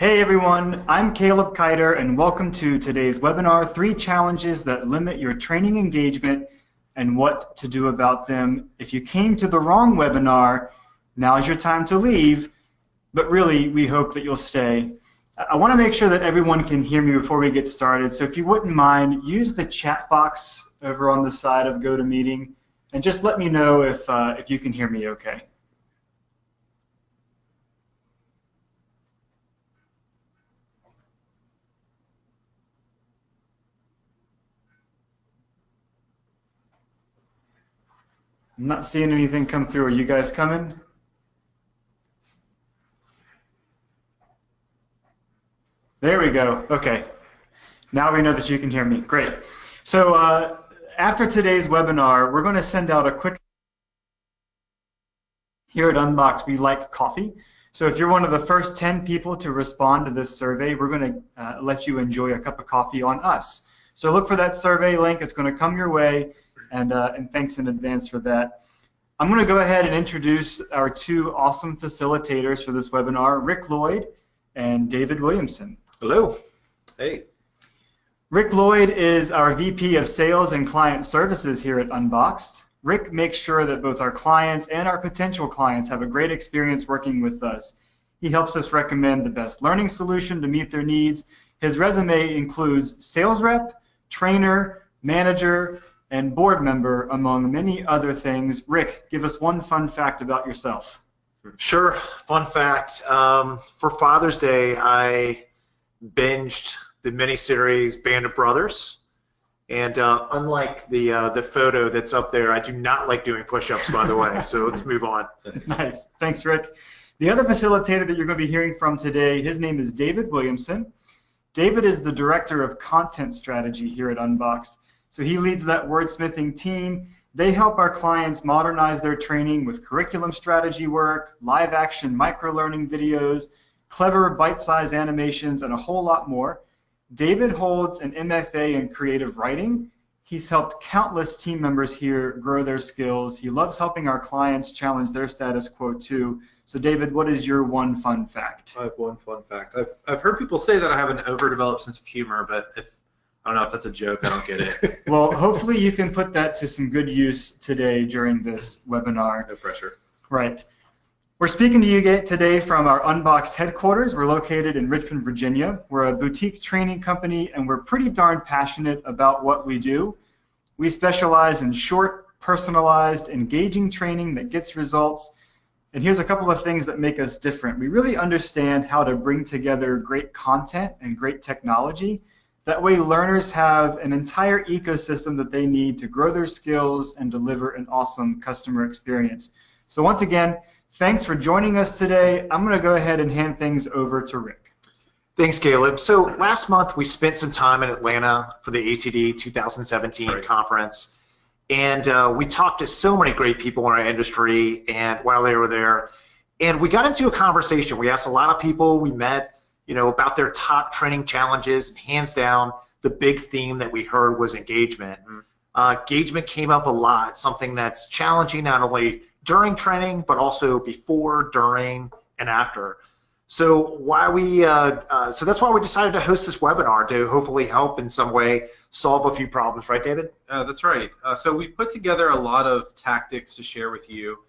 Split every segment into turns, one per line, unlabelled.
Hey everyone, I'm Caleb Kiter and welcome to today's webinar, 3 challenges that limit your training engagement and what to do about them. If you came to the wrong webinar, now's your time to leave, but really we hope that you'll stay. I want to make sure that everyone can hear me before we get started, so if you wouldn't mind, use the chat box over on the side of GoToMeeting and just let me know if you can hear me okay. I'm not seeing anything come through. Are you guys coming? There we go. Okay. Now we know that you can hear me. Great. So after today's webinar, we're going to send out a quick... Here at Unboxed, we like coffee. So if you're one of the first 10 people to respond to this survey, we're going to let you enjoy a cup of coffee on us. So look for that survey link. It's going to come your way. And thanks in advance for that. I'm going to go ahead and introduce our 2 awesome facilitators for this webinar, Rick Lloyd and David Williamson.
Hello. Hey.
Rick Lloyd is our VP of Sales and Client Services here at Unboxed. Rick makes sure that both our clients and our potential clients have a great experience working with us. He helps us recommend the best learning solution to meet their needs. His resume includes sales rep, trainer, manager, and board member, among many other things. Rick, give us one fun fact about yourself.
Sure. Fun fact. For Father's Day, I binged the miniseries Band of Brothers. And unlike the photo that's up there, I do not like doing push-ups, by the way. So let's move on.
Nice. Thanks, Rick. The other facilitator that you're going to be hearing from today, his name is David Williamson. David is the Director of Content Strategy here at Unboxed. So he leads that wordsmithing team. They help our clients modernize their training with curriculum strategy work, live action micro-learning videos, clever bite-sized animations, and a whole lot more. David holds an MFA in creative writing. He's helped countless team members here grow their skills. He loves helping our clients challenge their status quo too. So David, what is your one fun fact?
I have one fun fact. I've heard people say that I have an overdeveloped sense of humor, but I don't know if that's a joke. I don't get it.
Well, hopefully you can put that to some good use today during this webinar.
No pressure.
Right. We're speaking to you today from our Unboxed headquarters. We're located in Richmond, Virginia. We're a boutique training company, and we're pretty darn passionate about what we do. We specialize in short, personalized, engaging training that gets results. And here's a couple of things that make us different. We really understand how to bring together great content and great technology. That way learners have an entire ecosystem that they need to grow their skills and deliver an awesome customer experience. So once again, thanks for joining us today. I'm going to go ahead and hand things over to Rick.
Thanks, Caleb. So last month we spent some time in Atlanta for the ATD 2017 conference. And we talked to so many great people in our industry and while they were there. And we got into a conversation. We asked a lot of people we met, about their top training challenges. And hands down, the big theme that we heard was engagement. Engagement came up a lot, something that's challenging not only during training, but also before, during, and after. So so that's why we decided to host this webinar, to hopefully help in some way solve a few problems, right, David?
That's right. So we've put together a lot of tactics to share with you.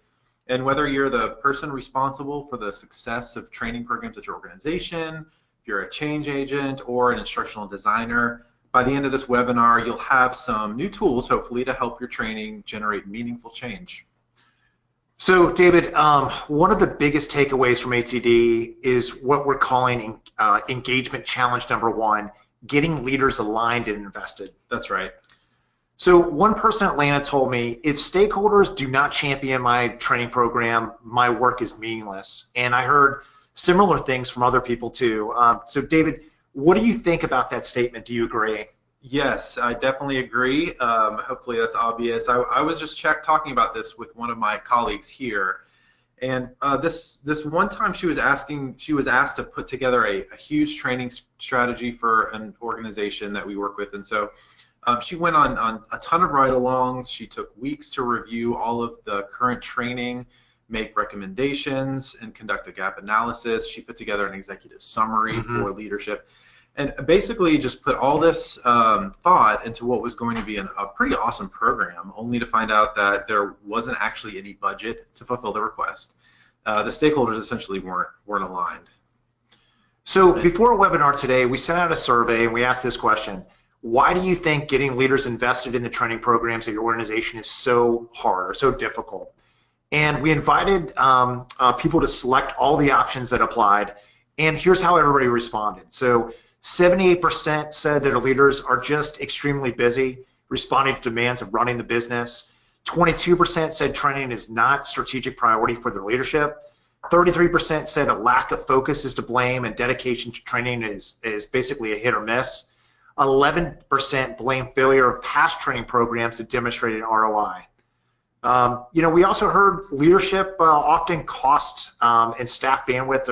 And whether you're the person responsible for the success of training programs at your organization, if you're a change agent or an instructional designer, by the end of this webinar, you'll have some new tools, hopefully, to help your training generate meaningful change.
So, David, one of the biggest takeaways from ATD is what we're calling engagement challenge number 1, getting leaders aligned and invested.
That's right.
So one person in Atlanta told me, if stakeholders do not champion my training program, my work is meaningless. And I heard similar things from other people too. So David, what do you think about that statement? Do you agree?
Yes, I definitely agree. Hopefully that's obvious. I was just talking about this with one of my colleagues here. And this one time she was asked to put together a huge training strategy for an organization that we work with. And so she went on a ton of ride-alongs. She took weeks to review all of the current training make recommendations, and conduct a gap analysis. She put together an executive summary for leadership, and basically just put all this thought into what was going to be a pretty awesome program, only to find out that there wasn't actually any budget to fulfill the request. The stakeholders essentially weren't aligned.
So before our webinar today, we sent out a survey and we asked this question: why do you think getting leaders invested in the training programs at your organization is so hard or so difficult? And we invited people to select all the options that applied, and here's how everybody responded. So 78% said that our leaders are just extremely busy responding to demands of running the business. 22% said training is not strategic priority for their leadership. 33% said a lack of focus is to blame and dedication to training is basically a hit or miss. 11% blame failure of past training programs that demonstrated ROI. You know, we also heard leadership often cost and staff bandwidth.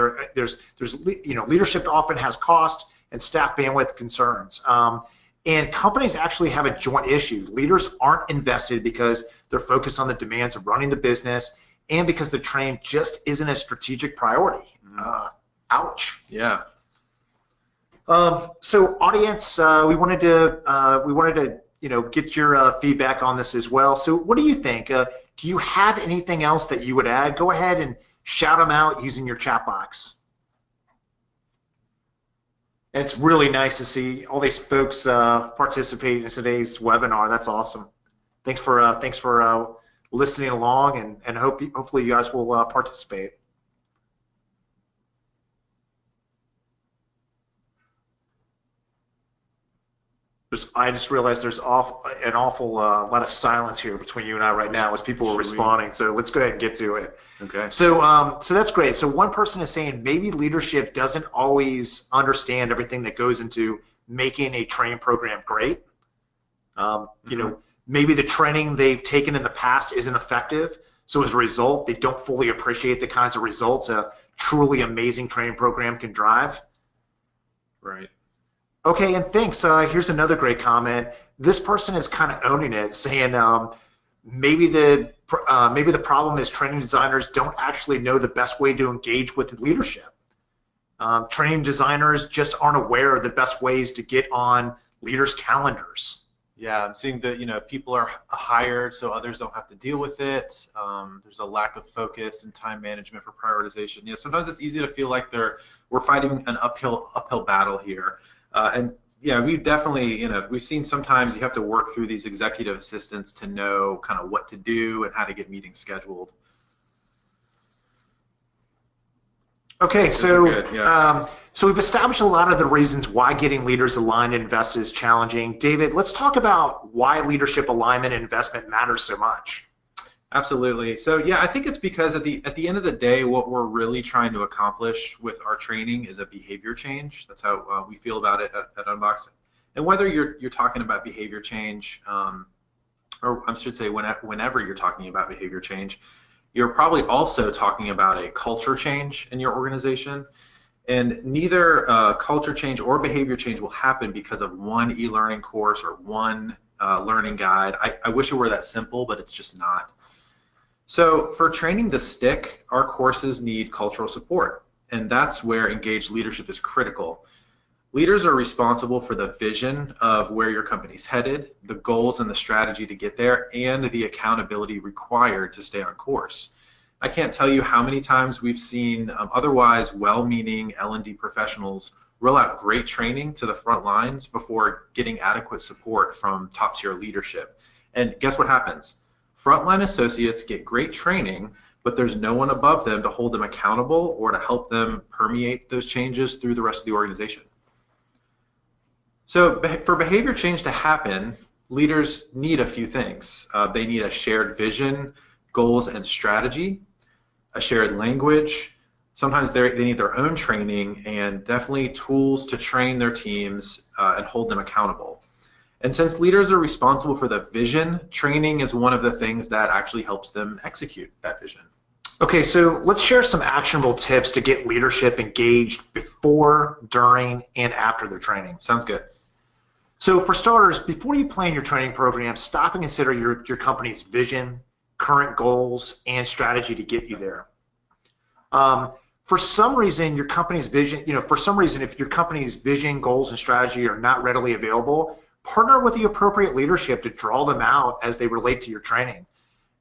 You know, leadership often has cost and staff bandwidth concerns. And companies actually have a joint issue. Leaders aren't invested because they're focused on the demands of running the business and because the training just isn't a strategic priority. Ouch.
Yeah.
So audience, we wanted to you know, get your feedback on this as well. So what do you think? Do you have anything else that you would add? Go ahead and shout them out using your chat box. It's really nice to see all these folks participating in today's webinar. That's awesome. Thanks for listening along, and hopefully you guys will participate. I just realized there's an awful lot of silence here between you and I right now as people are responding. So let's go ahead and get to it.
Okay.
So so that's great. So one person is saying maybe leadership doesn't always understand everything that goes into making a training program great. You know, maybe the training they've taken in the past isn't effective. So as a result, they don't fully appreciate the kinds of results a truly amazing training program can drive.
Right.
Okay, and thanks. Here's another great comment. This person is kind of owning it, saying maybe the problem is training designers don't actually know the best way to engage with leadership. Training designers just aren't aware of the best ways to get on leaders' calendars.
Yeah, I'm seeing that, you know, people are hired so others don't have to deal with it. There's a lack of focus and time management for prioritization. Yeah, sometimes it's easy to feel like we're fighting an uphill battle here. And yeah, we've definitely, you know, we've seen sometimes you have to work through these executive assistants to know kind of what to do and how to get meetings scheduled.
Okay, so
yeah.
So we've established a lot of the reasons why getting leaders aligned and invested is challenging. David, let's talk about why leadership alignment and investment matters so much.
Absolutely. So yeah, I think it's because at the end of the day, what we're really trying to accomplish with our training is a behavior change. That's how we feel about it at Unboxed. And whether you're talking about behavior change, or I should say whenever you're talking about behavior change, you're probably also talking about a culture change in your organization. And neither culture change or behavior change will happen because of one e-learning course or one learning guide. I wish it were that simple, but it's just not. So for training to stick, our courses need cultural support, and that's where engaged leadership is critical. Leaders are responsible for the vision of where your company's headed, the goals and the strategy to get there, and the accountability required to stay on course. I can't tell you how many times we've seen otherwise well-meaning L&D professionals roll out great training to the front lines before getting adequate support from top-tier leadership. And guess what happens? Frontline associates get great training, but there's no one above them to hold them accountable or to help them permeate those changes through the rest of the organization. So for behavior change to happen, leaders need a few things. They need a shared vision, goals, and strategy, a shared language. Sometimes they need their own training, and definitely tools to train their teams and hold them accountable. And since leaders are responsible for the vision, training is one of the things that actually helps them execute that vision.
Okay, so let's share some actionable tips to get leadership engaged before, during, and after their training.
Sounds good.
So for starters, before you plan your training program, stop and consider your company's vision, current goals, and strategy to get you there. For some reason, your company's vision, for some reason, if your company's vision, goals, and strategy are not readily available, partner with the appropriate leadership to draw them out as they relate to your training.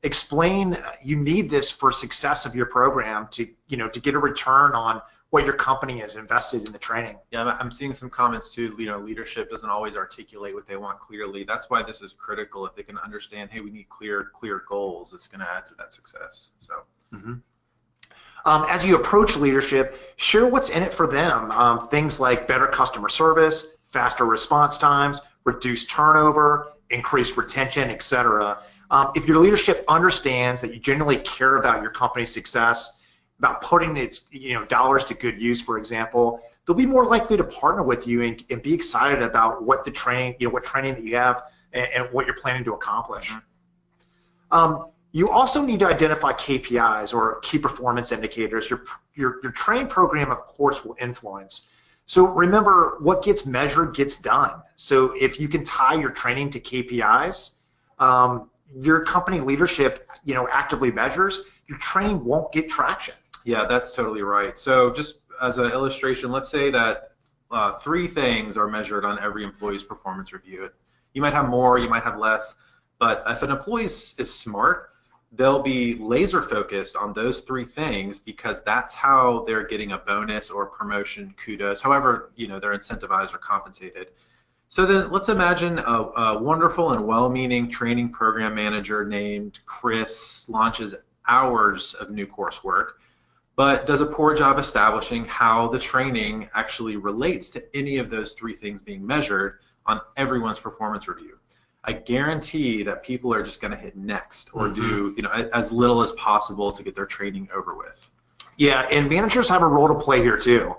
Explain you need this for success of your program to get a return on what your company has invested in the training.
Yeah, I'm seeing some comments too. Leadership doesn't always articulate what they want clearly. That's why this is critical. If they can understand, hey, we need clear goals, it's going to add to that success. So.
As you approach leadership, share what's in it for them. Things like better customer service, faster response times, reduced turnover, increased retention, etc. If your leadership understands that you genuinely care about your company's success, about putting its dollars to good use, for example, they'll be more likely to partner with you and be excited about what the training, what training that you have and what you're planning to accomplish. You also need to identify KPIs or key performance indicators. Your training program, of course, will influence. So remember, what gets measured gets done. So if you can tie your training to KPIs, your company leadership, actively measures, your training won't get traction.
Yeah, that's totally right. So just as an illustration, let's say that 3 things are measured on every employee's performance review. You might have more, you might have less, but if an employee is smart, they'll be laser focused on those 3 things because that's how they're getting a bonus or promotion, kudos, however they're incentivized or compensated. So then let's imagine a wonderful and well-meaning training program manager named Chris launches hours of new coursework, but does a poor job establishing how the training actually relates to any of those 3 things being measured on everyone's performance review. I guarantee that people are just going to hit next or do as little as possible to get their training over with.
Yeah, and managers have a role to play here too.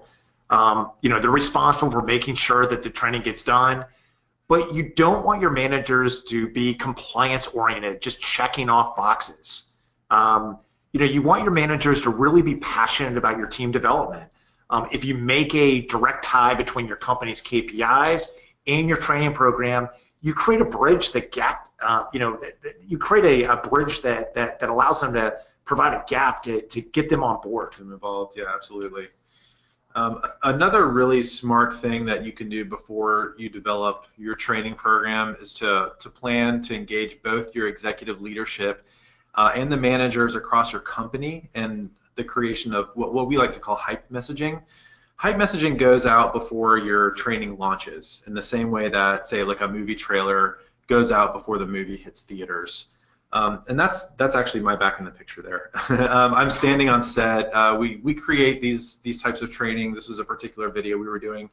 They're responsible for making sure that the training gets done, but you don't want your managers to be compliance oriented, just checking off boxes. You want your managers to really be passionate about your team development. If you make a direct tie between your company's KPIs and your training program, you create a bridge that you create a bridge that allows them to provide a gap to get them on board
and involved. Yeah, absolutely. Another really smart thing that you can do before you develop your training program is to plan to engage both your executive leadership and the managers across your company and the creation of what we like to call hype messaging. Hype messaging goes out before your training launches in the same way that, say, like a movie trailer goes out before the movie hits theaters. And that's actually my back in the picture there. I'm standing on set. We create these types of training. This was a particular video we were doing.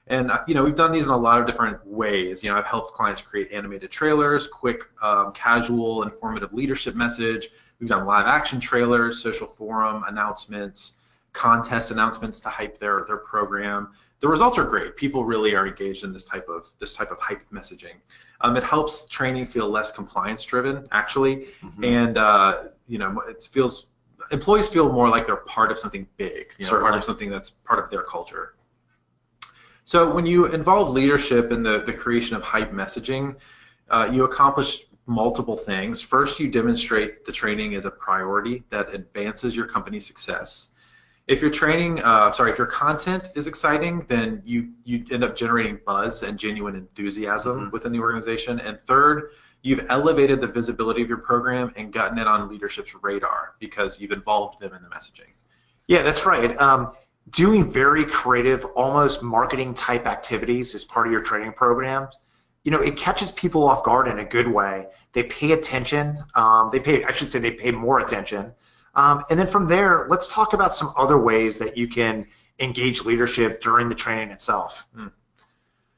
And we've done these in a lot of different ways. I've helped clients create animated trailers, quick, casual, informative leadership message. We've done live action trailers, social forum announcements, contest announcements to hype their program. The results are great. People really are engaged in this type of hype messaging. It helps training feel less compliance driven, actually, and employees feel more like they're part of something big, part of something that's part of their culture. So when you involve leadership in the creation of hype messaging, you accomplish multiple things. First, you demonstrate the training is a priority that advances your company's success. If your if your content is exciting, then you end up generating buzz and genuine enthusiasm within the organization. And third, you've elevated the visibility of your program and gotten it on leadership's radar because you've involved them in the messaging.
Yeah, that's right. Doing very creative, almost marketing type activities as part of your training programs, it catches people off guard in a good way. They pay attention. They pay more attention. And then from there, let's talk about some other ways that you can engage leadership during the training itself.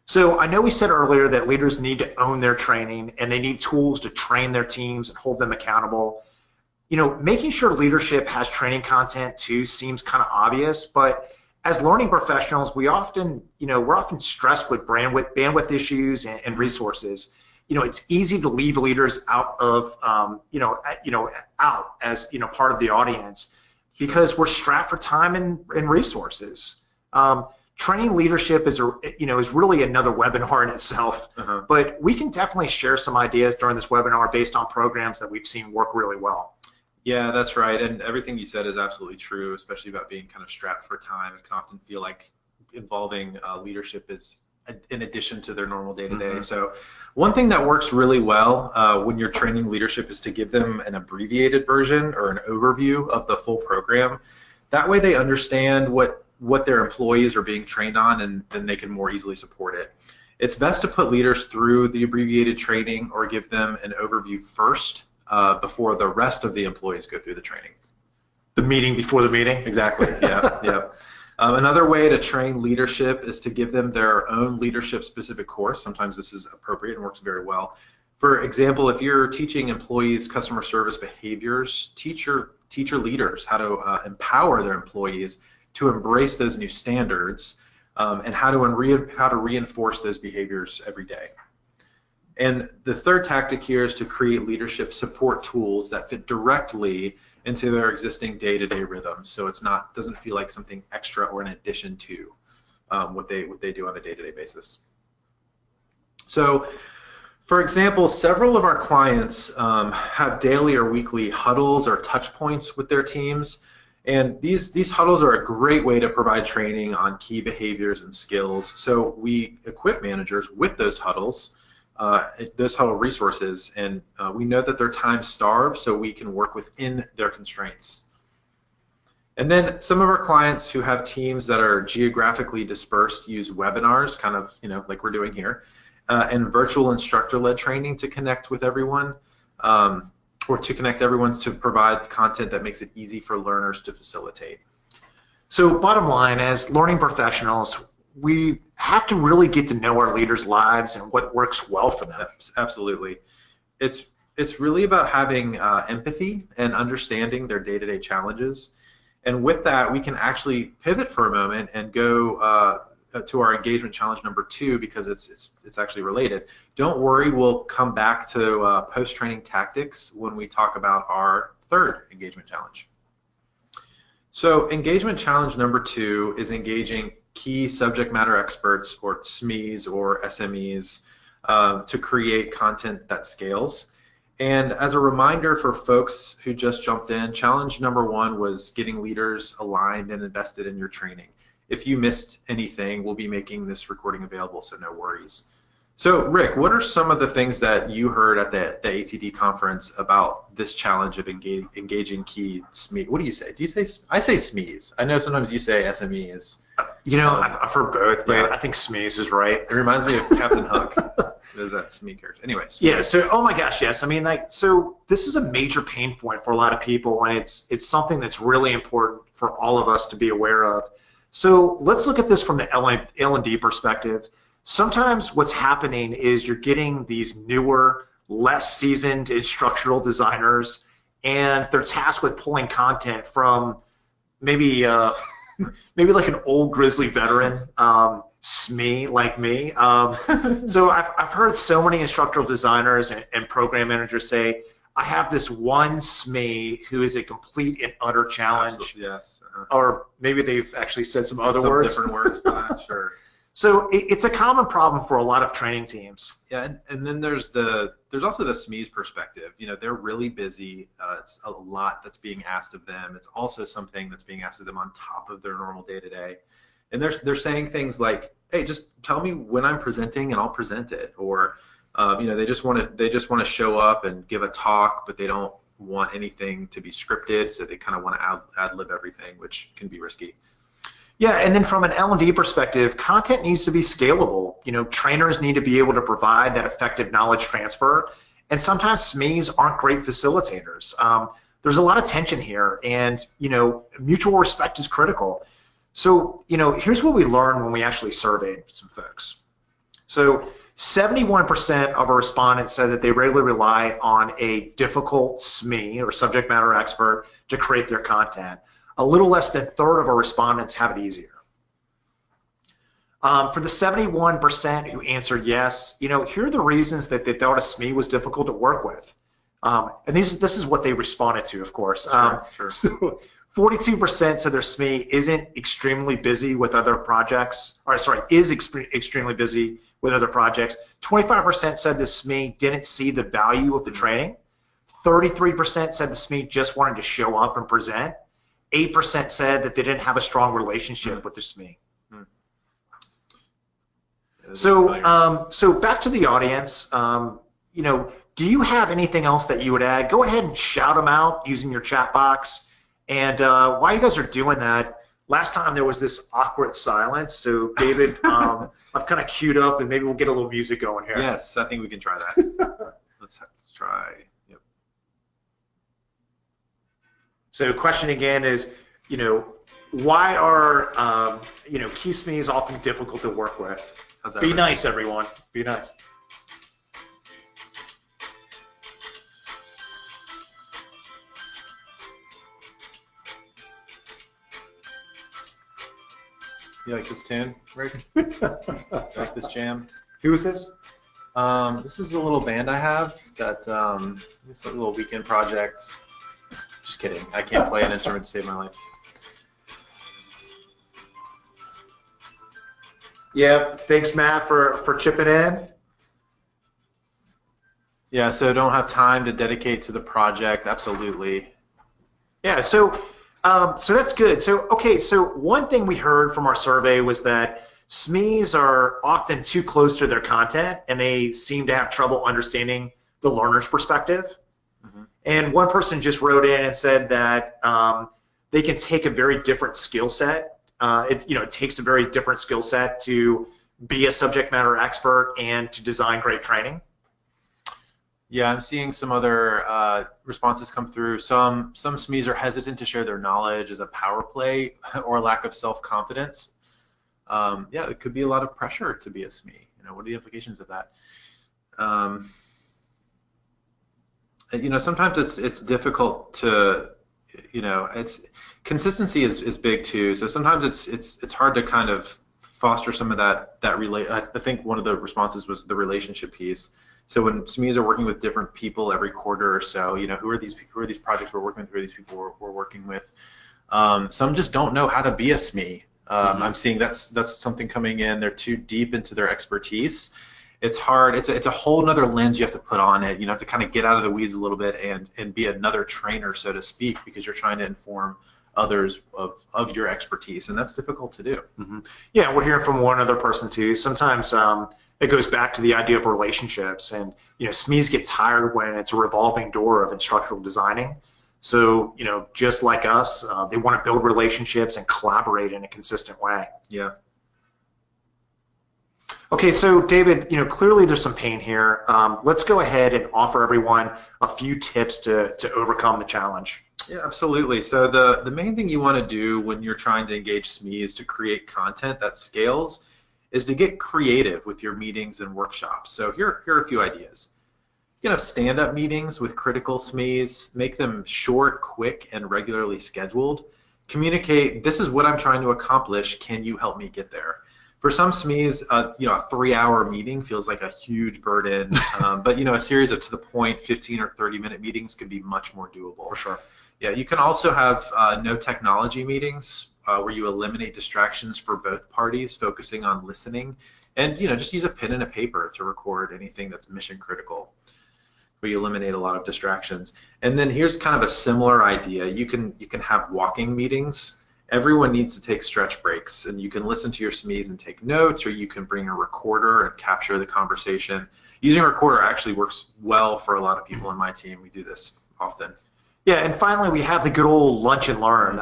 So I know we said earlier that leaders need to own their training and they need tools to train their teams and hold them accountable. Making sure leadership has training content too seems kind of obvious, but as learning professionals, we're often stressed with bandwidth issues and resources. It's easy to leave leaders out of, out as, part of the audience because we're strapped for time and resources. training leadership is really another webinar in itself. But we can definitely share some ideas during this webinar based on programs that we've seen work really well.
Yeah, that's right. And everything you said is absolutely true, especially about being kind of strapped for time. It can often feel like involving leadership is in addition to their normal day-to-day. So one thing that works really well when you're training leadership is to give them an abbreviated version or an overview of the full program. That way they understand what their employees are being trained on, and then they can more easily support it. It's best to put leaders through the abbreviated training or give them an overview first before the rest of the employees go through the training.
The meeting before the meeting?
Exactly, yeah. Another way to train leadership is to give them their own leadership-specific course. Sometimes this is appropriate and works very well. For example, if you're teaching employees customer service behaviors, teach your leaders how to empower their employees to embrace those new standards and how to reinforce those behaviors every day. And the third tactic here is to create leadership support tools that fit directly into their existing day-to-day rhythms, so doesn't feel like something extra or in addition to what they do on a day-to-day basis. So, for example, several of our clients have daily or weekly huddles or touch points with their teams, and these huddles are a great way to provide training on key behaviors and skills. So we equip managers with those huddle resources, and we know that they're time starved, so we can work within their constraints. And then some of our clients who have teams that are geographically dispersed use webinars, kind of like we're doing here, and virtual instructor-led training to connect with everyone, or to connect everyone to provide content that makes it easy for learners to facilitate.
So bottom line, as learning professionals, we have to really get to know our leaders' lives and what works well for them.
Absolutely. It's really about having empathy and understanding their day-to-day challenges. And with that, we can actually pivot for a moment and go to our engagement challenge number 2, because it's actually related. Don't worry, we'll come back to post-training tactics when we talk about our third engagement challenge. So engagement challenge number 2 is engaging key subject matter experts, or SMEs or SMEs, to create content that scales. And as a reminder for folks who just jumped in, challenge number 1 was getting leaders aligned and invested in your training. If you missed anything, we'll be making this recording available, so no worries. So Rick, what are some of the things that you heard at the ATD conference about this challenge of engaging key SMEs? What do you say? Do you say, I say SMEs. I know sometimes you say SMEs.
I've heard both, but yeah. I think SMEs is right.
It reminds me of Captain Hook. There's that SME character. Anyway. SMEs.
Yeah, so, oh my gosh, yes. I mean, so this is a major pain point for a lot of people, and it's something that's really important for all of us to be aware of. So let's look at this from the L&D perspective. Sometimes what's happening is you're getting these newer, less seasoned instructional designers, and they're tasked with pulling content from maybe like an old grizzly veteran, SME like me. So I've heard so many instructional designers and program managers say, I have this one SME who is a complete and utter challenge.
Absolutely, yes.
Or maybe they've actually said some other words.
Different words, but sure.
So it's a common problem for a lot of training teams.
Yeah, and then there's also the SMEs perspective. They're really busy. It's a lot that's being asked of them. It's also something that's being asked of them on top of their normal day-to-day. And they're saying things like, "Hey, just tell me when I'm presenting, and I'll present it." Or, they just want to show up and give a talk, but they don't want anything to be scripted, so they kind of want to ad-lib everything, which can be risky.
Yeah, and then from an L&D perspective, content needs to be scalable. Trainers need to be able to provide that effective knowledge transfer, and sometimes SMEs aren't great facilitators. There's a lot of tension here, and mutual respect is critical. So here's what we learned when we actually surveyed some folks. So 71% of our respondents said that they regularly rely on a difficult SME or subject matter expert to create their content. A little less than a third of our respondents have it easier. For the 71% who answered yes, here are the reasons that they thought a SME was difficult to work with. And this is what they responded to, of course.
Sure.
So 42% said their SME isn't extremely busy with other projects, or sorry, is extremely busy with other projects. 25% said the SME didn't see the value of the training. 33% said the SME just wanted to show up and present. 8% said that they didn't have a strong relationship with the SME. So back to the audience. Do you have anything else that you would add? Go ahead and shout them out using your chat box. And while you guys are doing that, last time there was this awkward silence. So David, I've kind of queued up, and maybe we'll get a little music going here.
Yes, I think we can try that. Let's try. Yep.
So the question again is, why are key SMEs often difficult to work with? Be nice, everyone. Be nice.
You like this tune, Rick? Like this jam?
Who is this?
This is a little band I have that it's a little weekend project. Just kidding. I can't play an instrument to save my life.
Yeah, thanks, Matt, for chipping in.
Yeah, so don't have time to dedicate to the project. Absolutely.
Yeah, so that's good. So one thing we heard from our survey was that SMEs are often too close to their content, and they seem to have trouble understanding the learner's perspective. Mm-hmm. And one person just wrote in and said that they can take a very different skill set. It takes a very different skill set to be a subject matter expert and to design great training.
Yeah, I'm seeing some other responses come through. Some SMEs are hesitant to share their knowledge as a power play or lack of self-confidence. Yeah, it could be a lot of pressure to be a SME. What are the implications of that? Sometimes it's difficult to, consistency is big too. So sometimes it's hard to kind of foster some of that I think one of the responses was the relationship piece. So when SMEs are working with different people every quarter or so, who are these projects we're working with, who are these people we're working with? Some just don't know how to be a SME. I'm seeing that's something coming in. They're too deep into their expertise. It's hard. It's a whole other lens you have to put on it. You have to kind of get out of the weeds a little bit and be another trainer, so to speak, because you're trying to inform others of your expertise, and that's difficult to do.
Mm-hmm. Yeah, we're hearing from one other person too. Sometimes it goes back to the idea of relationships, and SMEs get tired when it's a revolving door of instructional designing. So just like us, they want to build relationships and collaborate in a consistent way.
Yeah.
Okay, so David, clearly there's some pain here. Let's go ahead and offer everyone a few tips to overcome the challenge.
Yeah, absolutely. So the main thing you want to do when you're trying to engage SMEs to create content that scales is to get creative with your meetings and workshops. So here are a few ideas. You can have stand-up meetings with critical SMEs, make them short, quick, and regularly scheduled. Communicate, this is what I'm trying to accomplish, can you help me get there? For some SMEs, a 3-hour meeting feels like a huge burden, but a series of to-the-point 15 or 30-minute meetings could be much more doable.
For sure.
Yeah, you can also have no technology meetings where you eliminate distractions for both parties, focusing on listening, and just use a pen and a paper to record anything that's mission critical, where you eliminate a lot of distractions. And then here's kind of a similar idea. You can have walking meetings. Everyone needs to take stretch breaks, and you can listen to your SMEs and take notes, or you can bring a recorder and capture the conversation. Using a recorder actually works well for a lot of people on my team. We do this often.
Yeah, and finally we have the good old lunch and learn.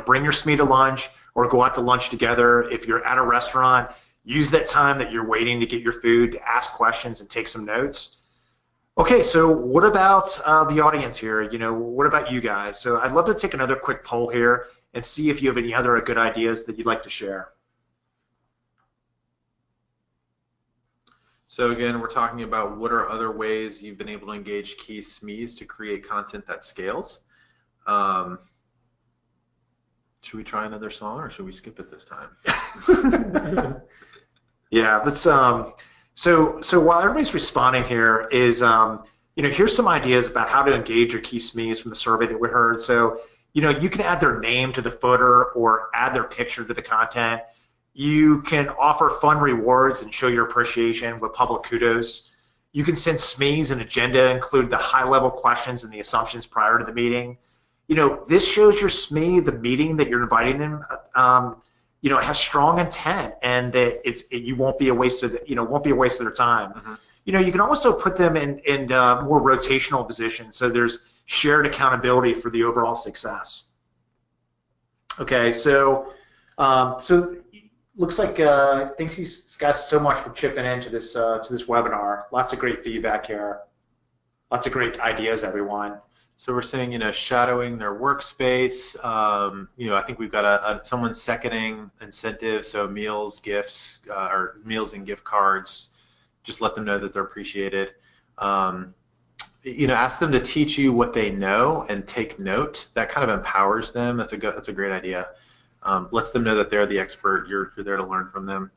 Bring your SME to lunch or go out to lunch together. If you're at a restaurant, use that time that you're waiting to get your food to ask questions and take some notes. Okay, so what about the audience here? What about you guys? So I'd love to take another quick poll here and see if you have any other good ideas that you'd like to share.
So again, we're talking about what are other ways you've been able to engage key SMEs to create content that scales. Should we try another song, or should we skip it this time?
Yeah, let's. So while everybody's responding here, is here's some ideas about how to engage your key SMEs from the survey that we heard. So, you can add their name to the footer or add their picture to the content. You can offer fun rewards and show your appreciation with public kudos. You can send SMEs an agenda, include the high-level questions and the assumptions prior to the meeting. This shows your SME the meeting that you're inviting them, has strong intent, and that you won't be a waste of their time.
Mm-hmm.
You can also put them in more rotational positions, so there's shared accountability for the overall success. Okay, so looks like thanks you guys so much for chipping into this webinar. Lots of great feedback here. Lots of great ideas, everyone.
So we're saying, shadowing their workspace. I think we've got someone seconding incentives, so meals, gifts, or meals and gift cards. Just let them know that they're appreciated. Ask them to teach you what they know and take note. That kind of empowers them. That's a great idea. Lets them know that they're the expert. You're there to learn from them,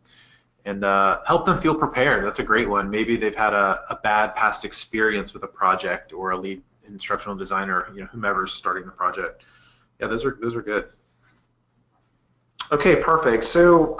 and help them feel prepared. That's a great one. Maybe they've had a bad past experience with a project or a lead instructional designer, whomever's starting the project. Yeah, those are good.
Okay, perfect. So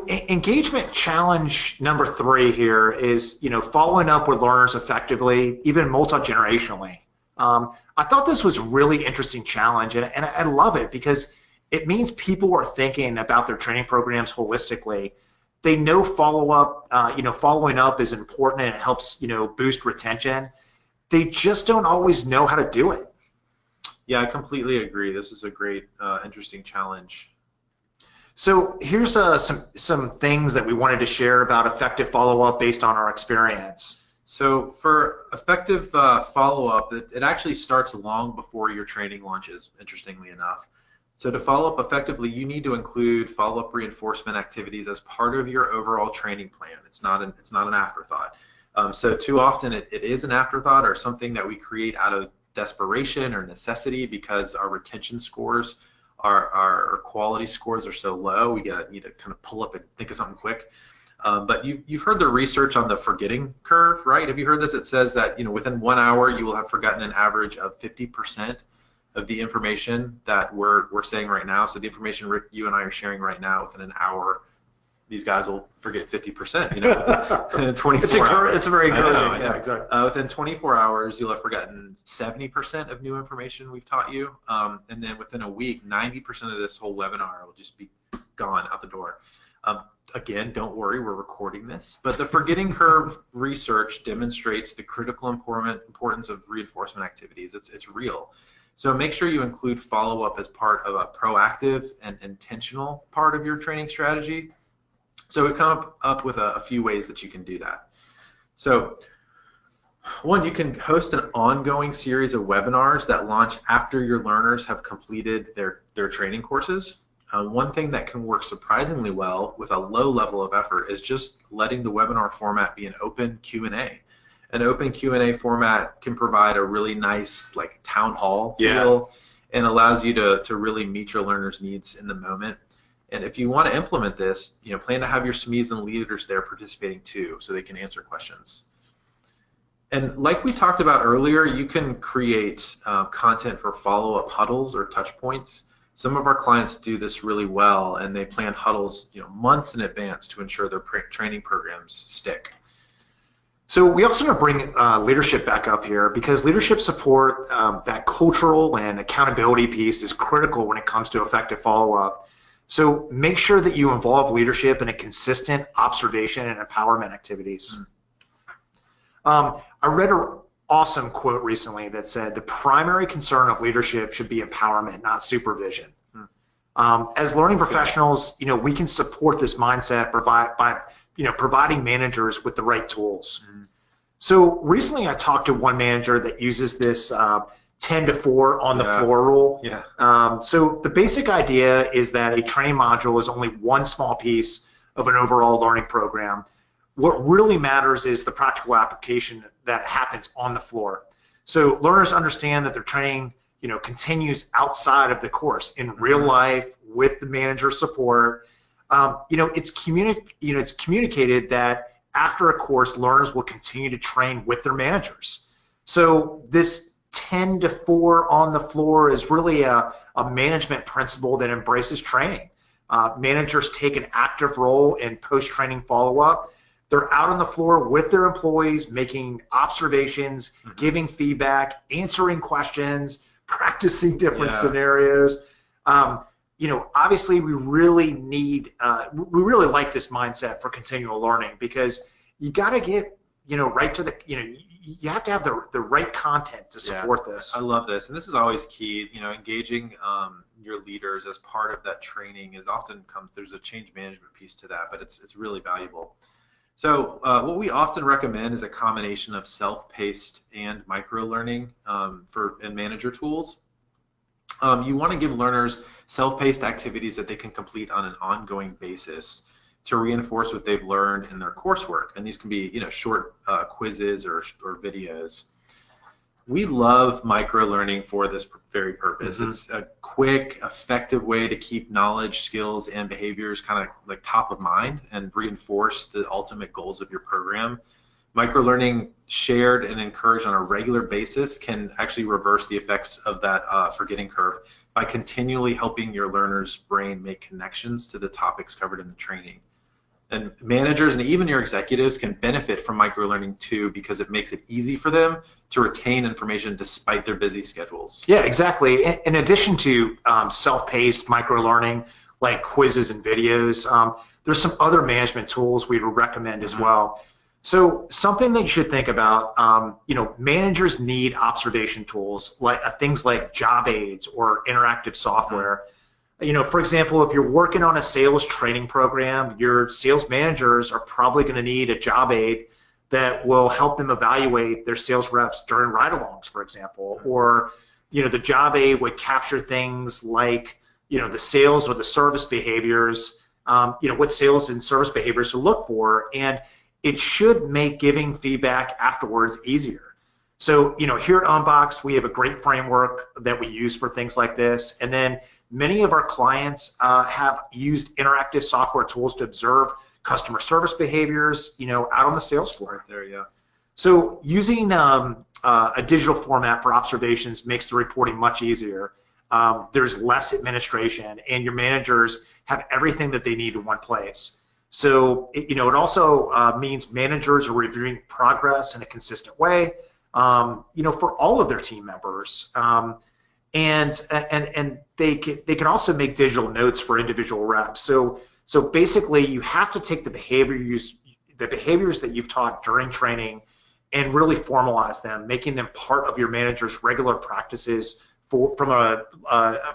engagement challenge number 3 here is following up with learners effectively, even multi-generationally. I thought this was a really interesting challenge, and I love it because it means people are thinking about their training programs holistically. They know following up is important and it helps boost retention. They just don't always know how to do it.
Yeah, I completely agree. This is a great, interesting challenge.
So here's some things that we wanted to share about effective follow-up based on our experience.
So for effective follow-up, it actually starts long before your training launches, interestingly enough. So to follow up effectively, you need to include follow-up reinforcement activities as part of your overall training plan. It's not an afterthought. So too often it is an afterthought or something that we create out of desperation or necessity because our retention scores, our quality scores are so low. We need to kind of pull up and think of something quick. But you've heard the research on the forgetting curve, right? Have you heard this? It says that within 1 hour you will have forgotten an average of 50% of the information that we're saying right now. So the information Rick, you and I are sharing right now, within an hour, these guys will forget 50%. Within 24 hours.
It's a very good.
Yeah, exactly. Within 24 hours, you'll have forgotten 70% of new information we've taught you, and then within a week, 90% of this whole webinar will just be gone out the door. Again, don't worry, we're recording this, but the forgetting curve research demonstrates the critical importance of reinforcement activities. It's real. So make sure you include follow-up as part of a proactive and intentional part of your training strategy. So we've come up with a few ways that you can do that. So one, you can host an ongoing series of webinars that launch after your learners have completed their training courses. One thing that can work surprisingly well with a low level of effort is just letting the webinar format be an open Q&A. An open Q&A format can provide a really nice town hall feel and allows you to really meet your learners' needs in the moment. And if you want to implement this, plan to have your SMEs and leaders there participating too, so they can answer questions. And like we talked about earlier, you can create content for follow-up huddles or touch points. Some of our clients do this really well, and they plan huddles months in advance to ensure their training programs stick.
So we also want to bring leadership back up here, because leadership support, that cultural and accountability piece is critical when it comes to effective follow-up. So make sure that you involve leadership in a consistent observation and empowerment activities. I read an awesome quote recently that said, the primary concern of leadership should be empowerment, not supervision. As learning professionals, we can support this mindset by providing managers with the right tools. So recently I talked to one manager that uses this 10 to 4 on the floor rule. So the basic idea is that a training module is only one small piece of an overall learning program. What really matters is the practical application that happens on the floor. So learners understand that their training continues outside of the course in real life with the manager support. It's communicated that after a course, learners will continue to train with their managers. So this 10 to 4 on the floor is really a management principle that embraces training. Managers take an active role in post-training follow-up. They're out on the floor with their employees, making observations, giving feedback, answering questions, practicing different scenarios. You know, obviously we really need, we really like this mindset for continual learning, because you got to get, you know, right to the, you know, you have to have the right content to support this.
I love this, and this is always key. You know, engaging your leaders as part of that training is often there's a change management piece to that, but it's really valuable. So what we often recommend is a combination of self-paced and micro-learning and manager tools. You want to give learners self-paced activities that they can complete on an ongoing basis to reinforce what they've learned in their coursework. And these can be, you know, short quizzes or videos. We love micro-learning for this very purpose. It's a quick, effective way to keep knowledge, skills, and behaviors kind of like top of mind and reinforce the ultimate goals of your program. Micro-learning shared and encouraged on a regular basis can actually reverse the effects of that forgetting curve by continually helping your learner's brain make connections to the topics covered in the training. And managers and even your executives can benefit from micro-learning too, because it makes it easy for them to retain information despite their busy schedules.
Yeah, exactly. In addition to self-paced micro-learning like quizzes and videos, there's some other management tools we would recommend as well. So something that you should think about, you know, managers need observation tools like things like job aids or interactive software. You know, for example, if you're working on a sales training program, your sales managers are probably going to need a job aid that will help them evaluate their sales reps during ride-alongs, for example. Or, you know, the job aid would capture things like, you know, the sales or the service behaviors, you know, what sales and service behaviors to look for, and it should make giving feedback afterwards easier. So, you know, here at Unboxed, we have a great framework that we use for things like this. And then many of our clients have used interactive software tools to observe customer service behaviors, you know, out on the sales floor.
Right there, yeah.
So using a digital format for observations makes the reporting much easier. There's less administration, and your managers have everything that they need in one place. So, you know, it also means managers are reviewing progress in a consistent way, you know, for all of their team members. And they can also make digital notes for individual reps. So basically, you have to take the behaviors that you've taught during training and really formalize them, making them part of your manager's regular practices from a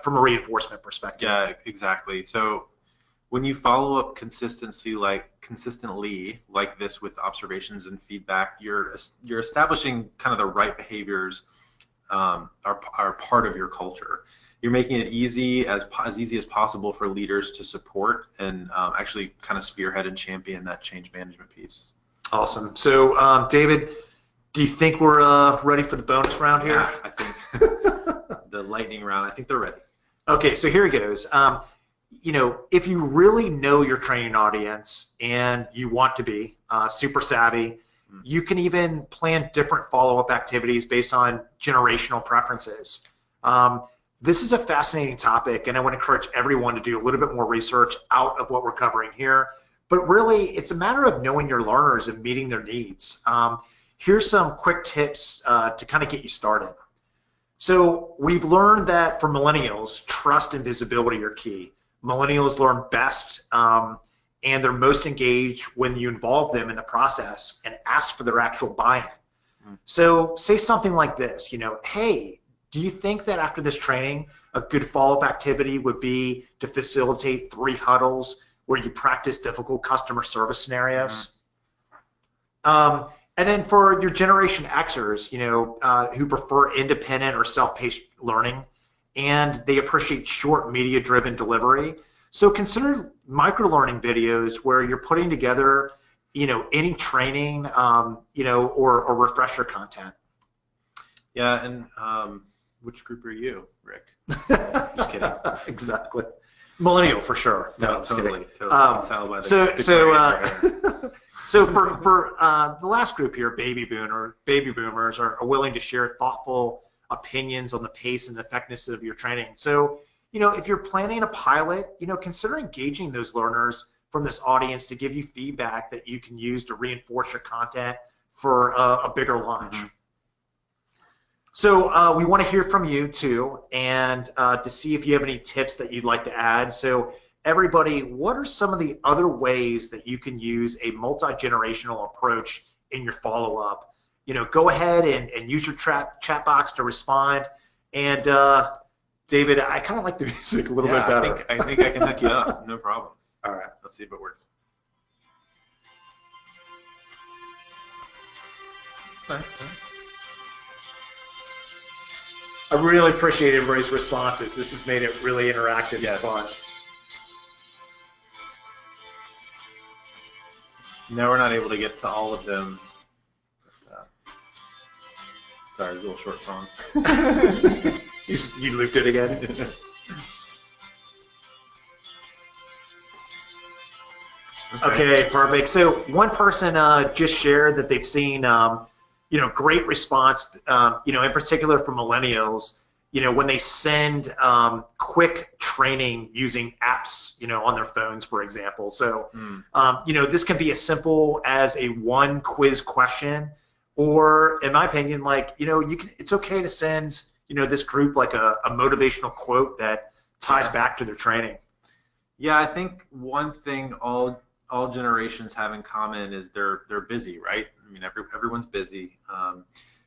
reinforcement perspective.
Yeah, exactly. So when you follow up consistently like this with observations and feedback, you're establishing kind of the right behaviors are part of your culture. You're making it easy as easy as possible for leaders to support and actually kind of spearhead and champion that change management piece.
Awesome. So David, do you think we're ready for the bonus round here?
Yeah, I think the lightning round, I think they're ready.
Okay, so here it goes. You know, if you really know your training audience and you want to be super savvy, you can even plan different follow-up activities based on generational preferences. This is a fascinating topic, and I want to encourage everyone to do a little bit more research out of what we're covering here. But really, it's a matter of knowing your learners and meeting their needs. Here's some quick tips to kind of get you started. So we've learned that for millennials, trust and visibility are key. Millennials learn best and they're most engaged when you involve them in the process and ask for their actual buy-in. So say something like this, you know, hey, do you think that after this training, a good follow-up activity would be to facilitate 3 huddles where you practice difficult customer service scenarios? And then for your Generation Xers, you know, who prefer independent or self-paced learning, and they appreciate short media-driven delivery. So consider micro-learning videos where you're putting together, you know, any training, you know, or refresher content.
Yeah, and which group are you, Rick? Just kidding.
Exactly. Millennial for sure. No,
totally. Totally. Tell by the
so for the last group here, baby boomers are willing to share thoughtful opinions on the pace and effectiveness of your training. So, if you're planning a pilot, consider engaging those learners from this audience to give you feedback that you can use to reinforce your content for a bigger launch. Mm-hmm. So we want to hear from you too, and to see if you have any tips that you'd like to add. So everybody, what are some of the other ways that you can use a multi-generational approach in your follow-up? Go ahead and use your chat box to respond. And David, I kind of like the music a little bit better.
I think I can hook you up. No problem.
All right.
Let's see if it works. It's nice.
I really appreciate everybody's responses. This has made it really interactive and fun.
No, we're not able to get to all of them. Sorry, it's a little short song.
You looped it again? Okay, perfect. So one person just shared that they've seen great response, in particular from millennials, when they send quick training using apps, on their phones, for example. So, this can be as simple as a one quiz question, or in my opinion, it's okay to send, this group like a motivational quote that ties back to their training.
Yeah, I think one thing all generations have in common is they're busy, right? I mean, everyone's busy.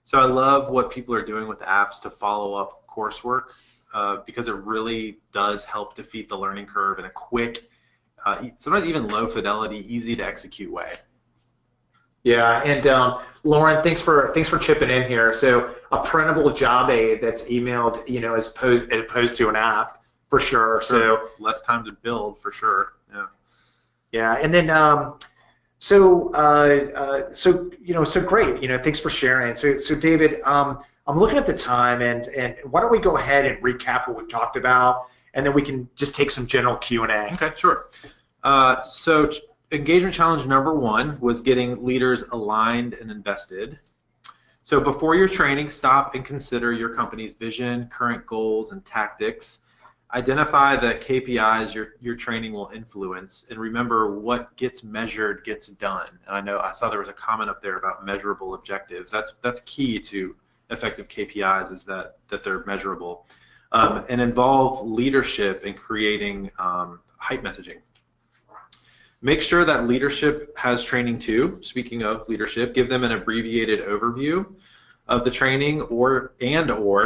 So I love what people are doing with apps to follow up coursework because it really does help defeat the learning curve in a quick, sometimes even low fidelity, easy to execute way.
Yeah, and Lauren, thanks for chipping in here. So a printable job aid that's emailed, as opposed to an app, for sure. So
less time to build, for sure. Yeah.
Yeah, and then so great. Thanks for sharing. So David, I'm looking at the time, and why don't we go ahead and recap what we've talked about, and then we can just take some general Q&A.
Okay, sure. So engagement challenge number 1 was getting leaders aligned and invested. So before your training, stop and consider your company's vision, current goals, and tactics. Identify the KPIs your training will influence, and remember what gets measured gets done. And I saw there was a comment up there about measurable objectives. That's key to effective KPIs, is that they're measurable, and involve leadership in creating hype messaging. Make sure that leadership has training too. Speaking of leadership, give them an abbreviated overview of the training, or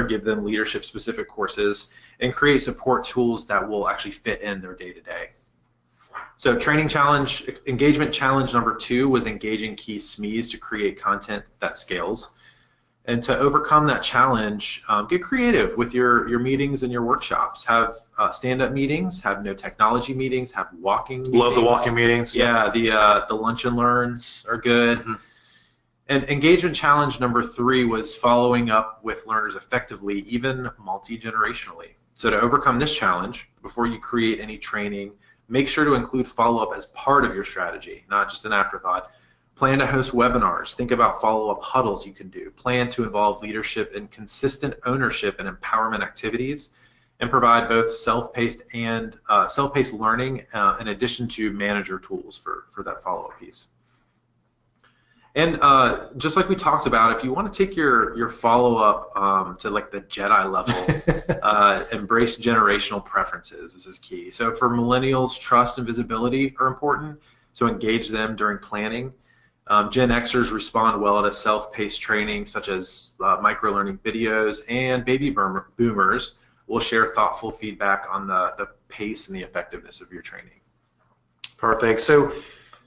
give them leadership specific courses, and create support tools that will actually fit in their day-to-day. So engagement challenge number 2 was engaging key SMEs to create content that scales. And to overcome that challenge, get creative with your meetings and your workshops. Have stand-up meetings, have no technology meetings, have walking meetings.
Love the walking meetings.
Yeah, the lunch and learns are good. Mm-hmm. And engagement challenge number 3 was following up with learners effectively, even multi-generationally. So to overcome this challenge, before you create any training, make sure to include follow-up as part of your strategy, not just an afterthought. Plan to host webinars. Think about follow-up huddles you can do. Plan to involve leadership in consistent ownership and empowerment activities, and provide both self-paced learning in addition to manager tools for that follow-up piece. And just like we talked about, if you want to take your follow-up to like the Jedi level, embrace generational preferences. This is key. So for millennials, trust and visibility are important, so engage them during planning. Gen Xers respond well to self-paced training, such as micro-learning videos, and baby boomers will share thoughtful feedback on the pace and the effectiveness of your training.
Perfect. So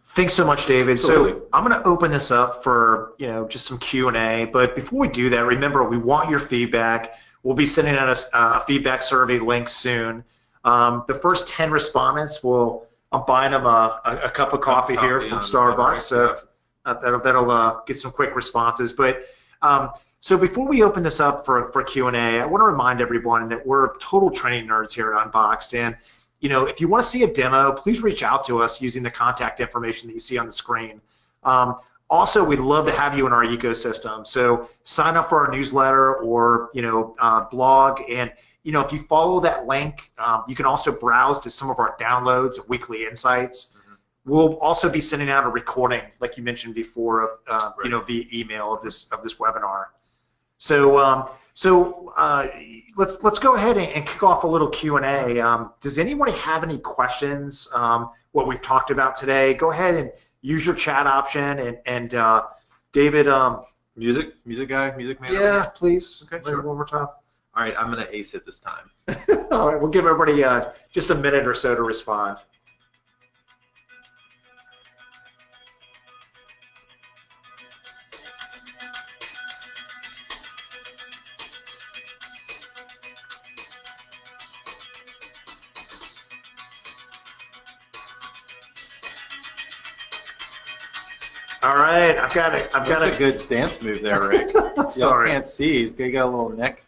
thanks so much, David.
Absolutely.
So I'm going to open this up for just some Q&A. But before we do that, remember, we want your feedback. We'll be sending out a feedback survey link soon. The first 10 respondents I'm buying them a cup of coffee here from Starbucks. So that'll get some quick responses. But so before we open this up for Q&A, I want to remind everyone that we're total training nerds here at Unboxed, and if you want to see a demo, please reach out to us using the contact information that you see on the screen. Also, we'd love to have you in our ecosystem. So sign up for our newsletter or blog, and if you follow that link, you can also browse to some of our downloads of weekly insights. We'll also be sending out a recording, like you mentioned before, of via email of this webinar. So let's go ahead and kick off a little Q&A. Does anybody have any questions? What we've talked about today? Go ahead and use your chat option, and David.
Music man.
Yeah, please.
Okay, sure.
One more time.
All right, I'm gonna ace it this time.
All right, we'll give everybody just a minute or so to respond. All right, I've got it.
That's a good dance move there, Rick.
Sorry,
y'all can't see. He's got a little neck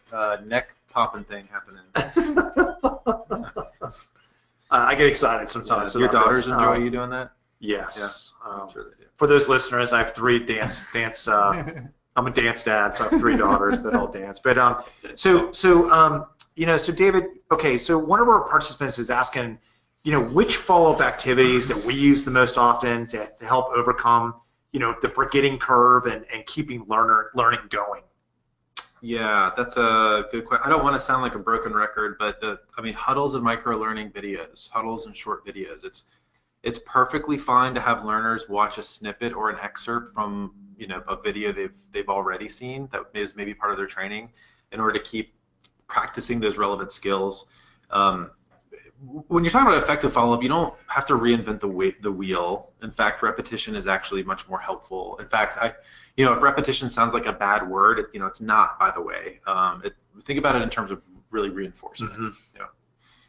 popping thing happening.
I get excited sometimes.
Your daughters enjoy you doing that?
Yes.
Yeah, I'm sure they do.
For those listeners, I have 3 dance. I'm a dance dad, so I have 3 daughters that all dance. But so David. Okay, so one of our participants is asking, which follow-up activities that we use the most often to help overcome, the forgetting curve and keeping learning going.
Yeah, that's a good question. I don't want to sound like a broken record, but huddles and micro-learning videos, huddles and short videos. It's perfectly fine to have learners watch a snippet or an excerpt from a video they've already seen that is maybe part of their training in order to keep practicing those relevant skills. When you're talking about effective follow-up, you don't have to reinvent the wheel. In fact, repetition is actually much more helpful. In fact, if repetition sounds like a bad word, it's not, by the way. Think about it in terms of really reinforcement.
Mm-hmm.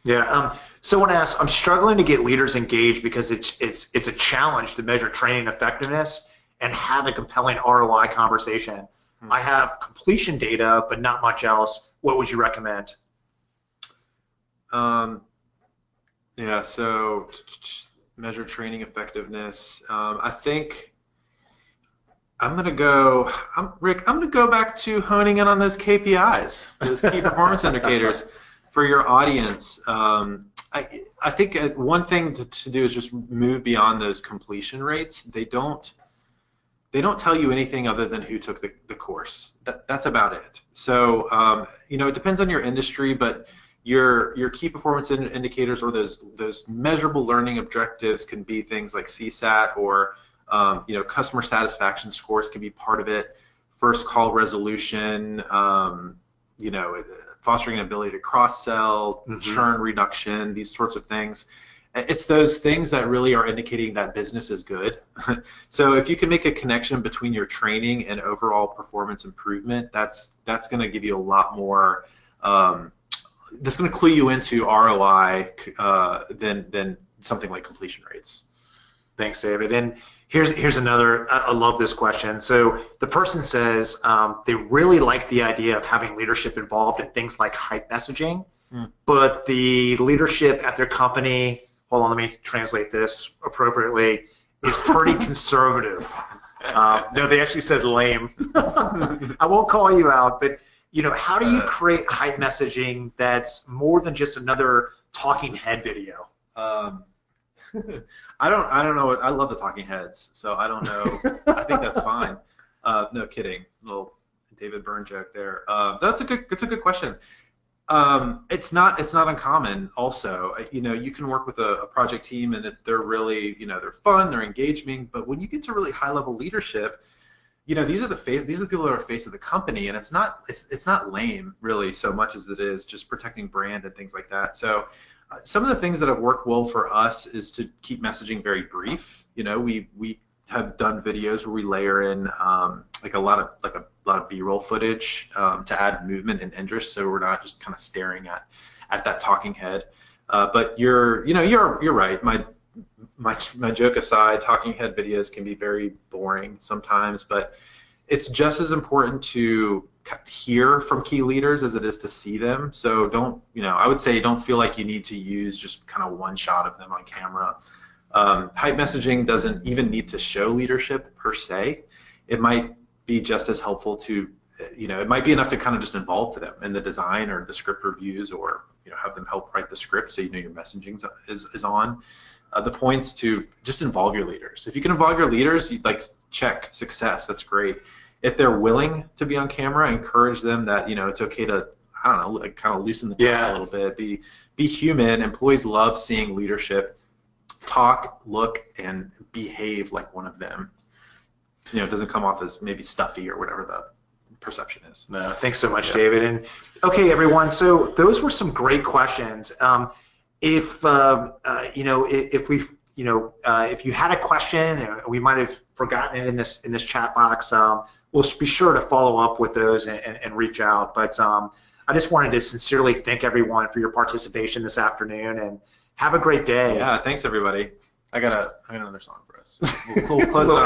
Yeah. Someone asked, I'm struggling to get leaders engaged because it's a challenge to measure training effectiveness and have a compelling ROI conversation. I have completion data, but not much else. What would you recommend?
Yeah, so measure training effectiveness. I think Rick, I'm gonna go back to honing in on those KPIs, those key performance indicators for your audience. I think one thing to do is just move beyond those completion rates. They don't tell you anything other than who took the course. That's about it. So it depends on your industry, but your key performance indicators or those measurable learning objectives can be things like CSAT or customer satisfaction scores can be part of it. First call resolution, fostering an ability to cross-sell, churn reduction, these sorts of things. It's those things that really are indicating that business is good. So if you can make a connection between your training and overall performance improvement, that's going to give you a lot more. That's going to clue you into ROI than something like completion rates.
Thanks, David. And here's another. I love this question. So the person says they really like the idea of having leadership involved in things like hype messaging, but the leadership at their company, hold on, let me translate this appropriately, is pretty conservative. No, they actually said lame. I won't call you out, but how do you create hype messaging that's more than just another talking head video?
I don't know. I love the talking heads, so I don't know. I think that's fine. No kidding. Little David Byrne joke there. That's a good question. It's not uncommon. Also, you can work with a project team, and they're really, they're fun, they're engaging. But when you get to really high level leadership, these are the people that are face of the company, and it's not lame really so much as it is just protecting brand and things like that. So some of the things that have worked well for us is to keep messaging very brief. We have done videos where we layer in like a lot of B-roll footage to add movement and interest, so we're not just kind of staring at that talking head. But you're right. My joke aside, talking head videos can be very boring sometimes, but it's just as important to hear from key leaders as it is to see them. So don't, I would say don't feel like you need to use just kind of one shot of them on camera. Hype messaging doesn't even need to show leadership per se. It might be just as helpful to, it might be enough to kind of just involve them in the design or the script reviews, or have them help write the script so your messaging is on. The points to just involve your leaders. If you can involve your leaders, you check success. That's great. If they're willing to be on camera, encourage them that it's okay to, I don't know, kind of loosen the tie a little bit. Be human. Employees love seeing leadership talk, look, and behave like one of them. It doesn't come off as maybe stuffy or whatever the perception is.
No, thanks so much, David. And okay, everyone. So those were some great questions. If you had a question, we might have forgotten it in this chat box. We'll be sure to follow up with those and reach out. But I just wanted to sincerely thank everyone for your participation this afternoon, and have a great day.
Yeah, thanks everybody. I got another song for us. We'll close it out.